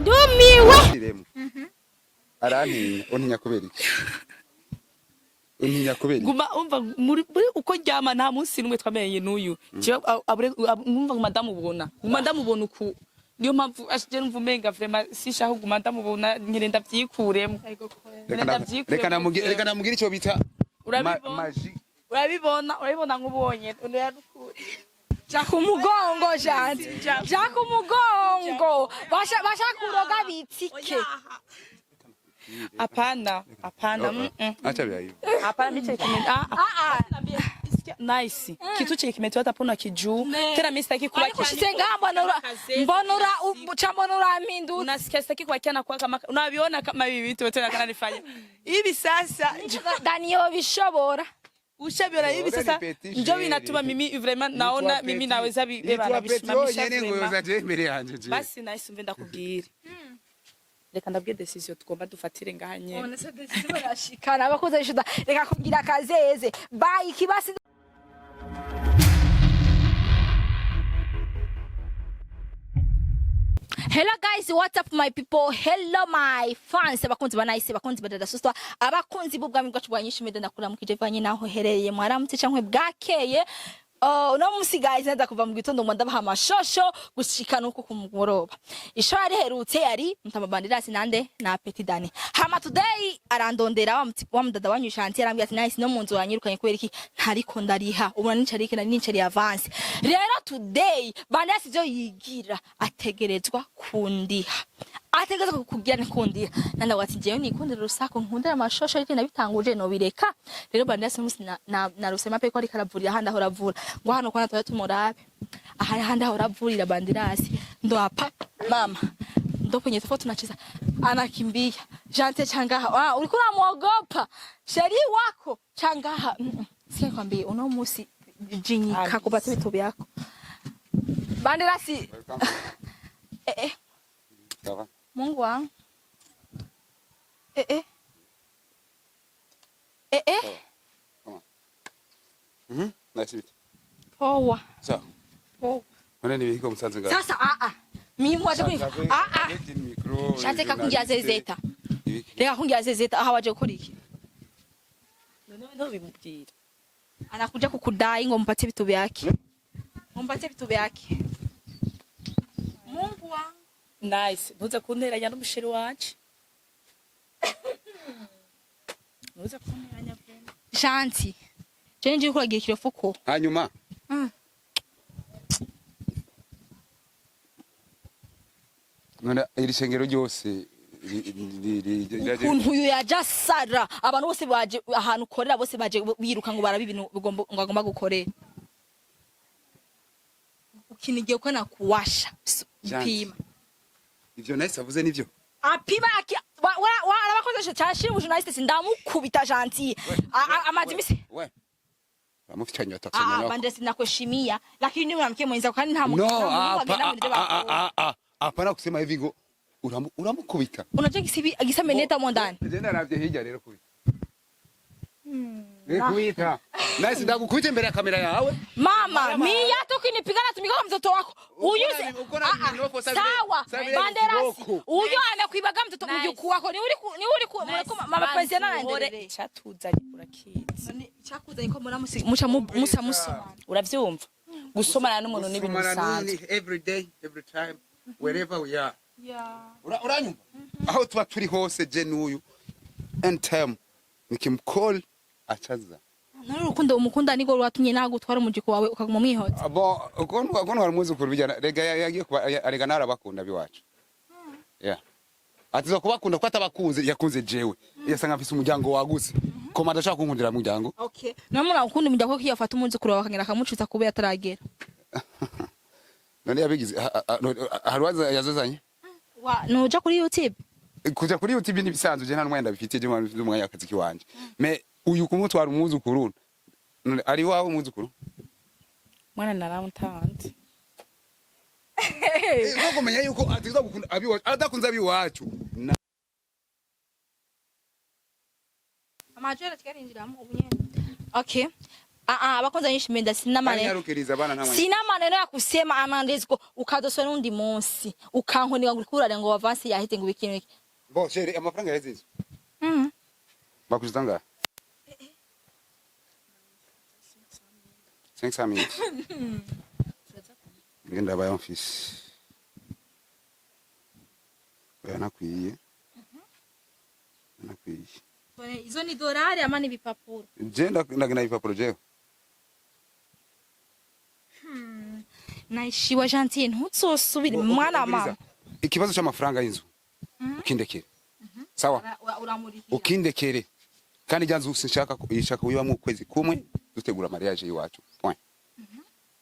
ndumiwe arani ontinya kubera iki ontinya kubera guma umva muri uko ryama nta munsi numwe twamenye n'uyu umva madamu ubona uku niyo mpamvu ashije numva umenga vraiment sishaho guma ndamubona nkirenda vyikuremo reka namugira ico bita maji urabibona nk'ubonye Jakumugongo janti Jakumugongo basha kuroga bitike Apana acha vya hiyo hapana biche nice kitu chile kimetoa tapona kijuu tena mimi sitaki kuwa kishitenga mbonora mindu unasikia sitaki kuwa kiana kwa kama unaviona kama hivi vitu tena kana nifanya hivi sasa Daniel bishobora ushabira hivi sasa ndio vinatuma mimi vraiment naona mimi naweza bibeba basi nice mvenda kubwira reka ndabwiye decision tugomba dufatire ngahanye one se decision barashikana abakoze ishuda reka kugira kazeze bye kibasi. Hello guys, what's up my people? Hello my fans, abakunzi banayise bakunzi badada soswa abakunzi bubwami bwacu bwanyishu medana kula mukijevanye naho hereye mwaramutse cankwe bwakeye. No musi guys nza kuva mu gitondo ngo ndabaha amashosho gushikana uko kumugoroba. Ishora riherutse yari Mutama nande na Petit Dani. Hama today arandondera wa mudada wanyushanti yarambye ati nice no munzu wanyirukanye kubera iki ntariko ndariha. Ubona nicarike na nicari avance. Rero today Banderasi byo yigira ategerezwa kundiha. Ategerezwa kugira nikundiha. Nanda wati jewe nikundira rusako nkundira amashosho ariko nabitanguje no bireka. Rero Banderasi musi na rusema pe ko ari karavurira handa horavura. Ngo hano kwana toya tumurabe aha handa horavurira Banderasi ndo hapa mama ndo kwenye tofauti tunacheza anakimbia jante changaha ulikuwa muogopa sheri wako changaha sika kwambie uno musi jinyika kupata vitu vyako Banderasi sawa Mungu wangu nice poa sawa Mbona nibiko msanzu ngapi? Sasa mimi waje kunifa Shante kakungia zezeta. Reka kungia zezeta aha waje gukora iki? No bimubwira. Anakuja kukudai ngo mpatie vitu vyake. Mpatie vitu vyake. Mungu wangu. Nice. Ntuza kunteranya n'umusheri wacu. Ntuza kunteranya vuba. Shanti. Je nje kuragira kirofuko. Hanyuma. Nona iri shengero ryose ukuntu yaja sara abantu bose baje ahantu ukorera bose baje biruka ngo barabi ibintu ngagomba gukorera ukinigiye ko nakuwasha pima ivyo nice avuze nivyo apima arabakoze cyashira umujournaliste sindamukubita gentil amazimisi amufitanye atatsenya Banderasi nakuheshimia lakini unamke mwenza kwani nta muntu agenda muri bako apana kusema hivi ngo uramukubita unajua gisameneta mo ndani ngenda ravye hirya rero kubita kubita nice ndagukubita imbere ya kamera yawe mama mia tukinipigana tumigoma mtoto wako uyuze sawa Banderasi uyu anakwibaga mtoto mjukuu wako ni uri mama president anaendelea cyatuzanye urakizi cyakuzanye ko musa musoma uravyumva gusomana n'umuntu n'ibintu bisanzwe every day every time wherever we are uranyumva aho tuba turi hose je n'uyu anytime nikimcall achaza Urukundo umukunda niko rwatumye nagutwara umujiko wawe ukaguma mwihoza abo ukono harumuzukuru bijana rega yagiye kuba arega narabakunda biwacu atizo kubakunda ko atabakunze yakunze jewe yasanga mfise umuryango wagutse koma ndashaka kunkundira muryango okay namuna ukunda umujako kiyafata umuzukuru wawe akagera akamucuza kuba yataragera none yabigize harwaza yazazanye noja kuri YouTube kuja kuri YouTube ni bisanzwe je nta mwenda bifite je mwanya akazi kiwanje me uyu kumutwara umuzukuru ari wawe umuzukuru mwana naramutanze ngo kumenya yuko atiza gukunda abiwacu adakunza abiwacu amajera tikarinjiramo ubunye okay abakunzi banyinshi meda sina maneno. Anyarukiriza bana ntamwe. Sina maneno ya kusema amandeziko ukadoswa n'undi munsi. Ukankoniga ngo kurare ngo avance yahite ngo bikintu iki. Bo chere amafaranga yazizo. Bakuzanga. 500,000. Ngenda ba office. Nakwiye. Izo ni dolari ama ni bipapuro? Je ndagina bipapuro je. Naishiwa Gentille ntuzosubire mwana mama. Ikibazo cy'amafaranga y'inzu. Ukindekere. Sawa? Ukindekere. Kandi janzu sinshaka yishaka wiba mu kwezi kumwe dutegura mariage yiwacu. Point.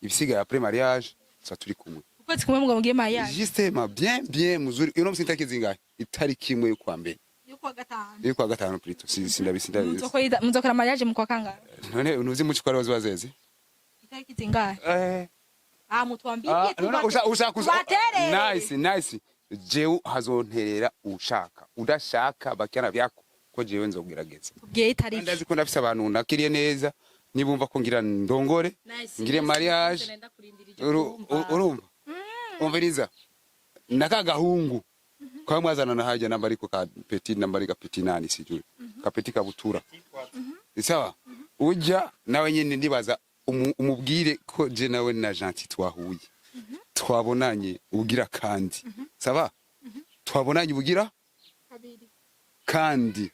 Ibisiga après mariage ça turi kumwe. Ukwezi kumwe mugabo ngiye mariage. Justement bien muzuri. Uno msintaki zingahe? Itariki imwe yo kwa mbere. Yo kwa gatanu plito. Sindabisinda. Muzokora mariage mu kwa kangahe? None unuzi mu cyikora wazeze? Itariki zingahe? Mutwambie nice. Jewe hazonterera ushaka. Udashaka bakyana byako ko jewe nzogerageza. Ubwiye itariki. Ndazi ko ndafise abantu nakiriye neza. Nibumva ko ngira ndongore. Ngire mariage. Urumva? Umviriza. Nakagahungu. Kwa mwazana na haja namba liko ka petit namba liko petit nani sijui. Ka petit kabutura. Sawa? Ujya nawe nyine ndibaza umubwire ko je nawe na Gentille twahuye. Twabonanye ugira kandi. Saba? Twabonanye ubugira kandi.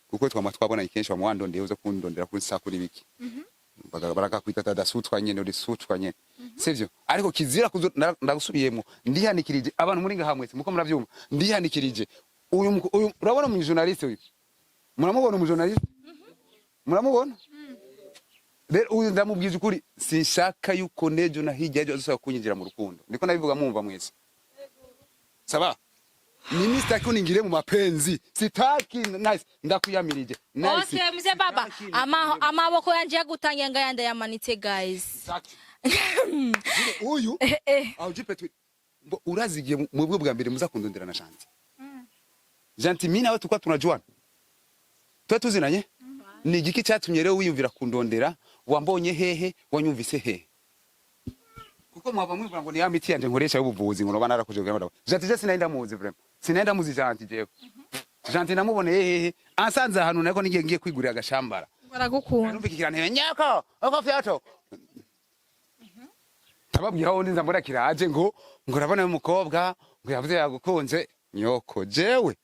Kuko twabonanye kenshi bamwando ndeuza kundondera kuri sakuri biki. Baraka kwita dasutwa nyene uri sutwa nyene. Sivyo? Ariko kizira ndagusubiyemo ndihanikirije abantu muri ngahamwese muko muravyumva ndihanikirije uyu urabona mu journaliste uyu muramubona mu journaliste muramubona rero uyu ndamubwije ukuri sinshaka yuko nejo na hijya ejo azosaba kunyinjira mu rukundo ndiko nabivuga mwumva mwese saba mimi sitaki uningire mu mapenzi sitaki nice ndakuyamirije nice okay mzee baba amaboko yanje yagutangiye ngayanda yamanitse guys uyu aujipe tu urazigiye mwebwe bwa mbere muzakundondera na Gentille Gentille mimi nawe tukwa tunajuana tuzinanye ni igiki cyatumye rero wiyumvira kundondera wambonye hehe wanyumvise hehe kuko mwava mwivura ngo ni ya miti yanje nkoresha y'ubuvuzi ngo nobana arakuje bwa Gentille sinaenda muzi vraiment sinaenda muzi Gentille jewe Gentille namubone hehe ansanze ahantu nako ngiye kwigurira agashambara baragukunda numvikirane nyako uko fyato tababwira ho ndinza mbona kiraje ngo urabona umukobwa ngo yavuze yagukunze nyoko jewe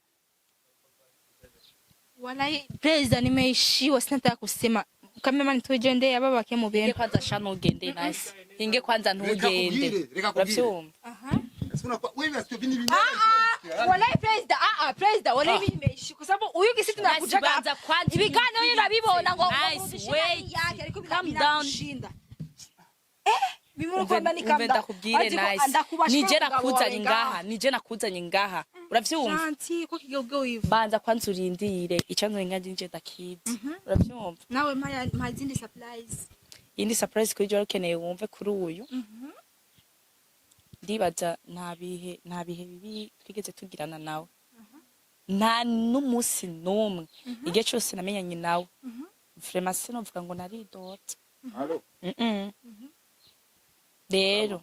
walai president nimeishiwa sinataka kusema kama nitujende yababake mu bene kwanza shano ugende nice inge kwanza ntugende uravyumva walai president walai nimeishiwa kwa sababu uyu gisi tunakujaga ibigano yeye nabibona ngo yake ariko bigabinashinda ndakubwire nice nije nakuzanye ngaha uravyumva ko kigego wivu banza kwanza urindire icyanzo nganje nje dakizi uravyumva nawe mpazindi supplies indi surprise kuri joro keneye wumve kuri uyu ndibaza nta bihe bibi twigeze tugirana nawe nta n'umunsi n'umwe igihe cyose namenyanye nawe vraiment sinovuga ngo naridote rero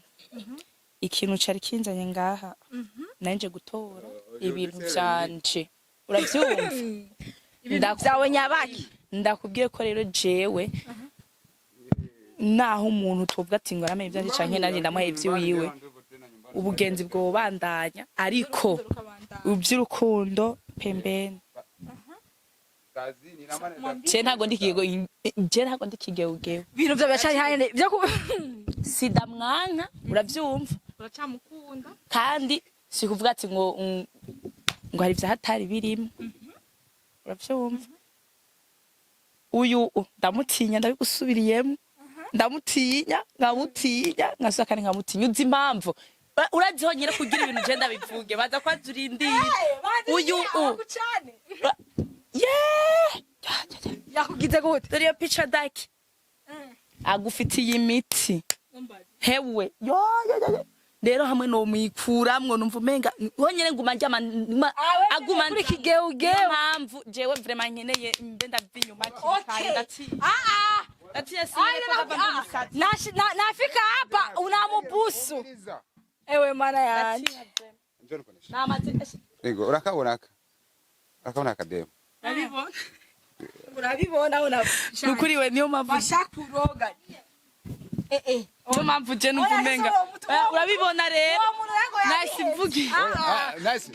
ikintu cari kinzanye ngaha nanje gutora ibintu byanje uravyumva byawe nyabaki ndakubwiye ko rero jewe naho umuntu tuvuga ati ngo aramenye byanje canke nanje ndamuhe ivyiwiwe ubugenzi bwo bandanya ariko uby'urukundo pembeni je ntago ndikigeugewe ibintu byo bacari hane byo sida mwanka uravyumva uracamukunda kandi sikuvuga ati ngo hari vyahatari birimo uravyumva uyu ndamutinya ndabigusubiriyemo ndamutinya nkasaka nkamutinya uzi impamvu uraziho nyine kugira ibintu je ndabivuge baza kwazurindira uyu yakugize gute dore iyo picha daki agufitiye imiti hewe rero hamwe no mwikuramwo numva umenga honyene nguma njya aguma kuri kigeugeu mpamvu jewe vraiment nkeneye mbe ndavinyuma Okay. ndati nafika hapa unamubusu ewe mana yanje Ego urakabona akademo. urabibona nukuri we niyo mpamvu bashakuroga niyo mpamvu je numva umenga urabibona rero nice mvugi Nice.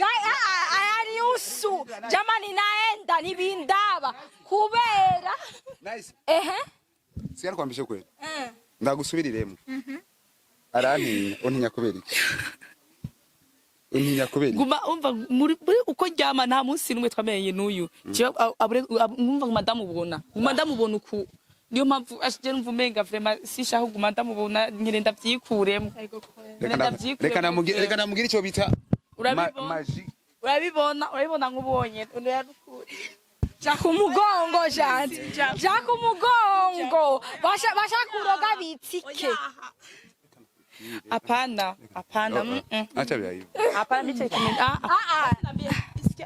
ayari usu jamani naenda nibindaba kubera Nice. ehe Kwambishe kweli. Ndagusubiriremo. Arantinya untinya kubera iki? Untinya kubera iki? guma umva muri uko njyama nta munsi numwe twamenye n'uyu umva madamu ubona uku niyo mpamvu je numva umenga vraiment sishaho guma ndamubona nkirenda byikuremo Reka namugira icyo bita magie. urabibona nk'ubonye ja kumugongo janti ja kumugongo basha kuroga bitike Hapana. Acha vya hivyo. Hapana mimi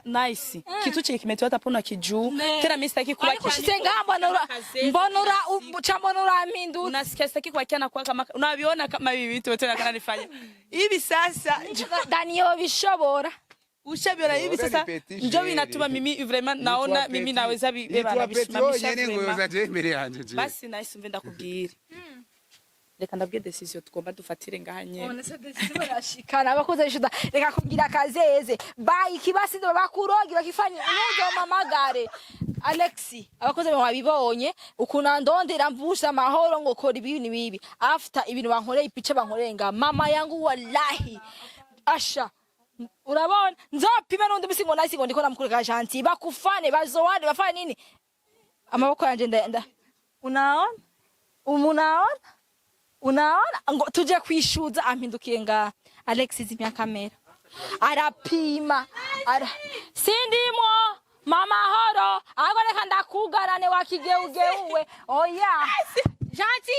nice. Kitu chenye kimetoa hapo na kijuu. Tena mimi sitaki kuwa kishenga mbonora mindu. Unasikia sitaki kuwa kiana kwa kama unaviona kama hivi vitu tena kana nifanya. Hivi sasa Daniel bishobora. Ushabiona hivi sasa ndio inatuma mimi vraiment naona mimi naweza bibeba bishimamisha. Basi nice mvenda kubwira. Reka ndabwiye decision tugomba dufatire ngahanye. Ona se decision barashikana bakoze ishuda reka kugira kazeze bayi kibasi ndo bakurogi bakifanya nuzo mamagare Alexi abakoze babibonye ukuna ndondera mvusha amahoro ngo kora ibi nibibi after ibintu bankoreye ipice bankorenga mama yangu wallahi asha urabona nzopima nundi bisingo nasi ngo ndiko namukureka janti bakufane bazowade bafane nini amaboko yanje ndenda unaona ngo tuje kwishuza ampindukiye nga Alexis zimya kamera arapima sindimo mama horo agoreka ndakugarane wakigeugeuwe oya janti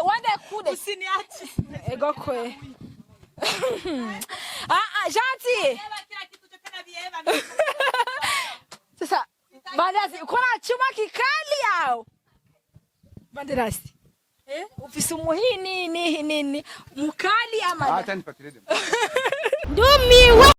wende kude Usiniache. ego kwe janti sasa Banderasi kuna chuma kikali yao Banderasi ufise umuhini nini mukali ama Acha nipatie. ndumiwe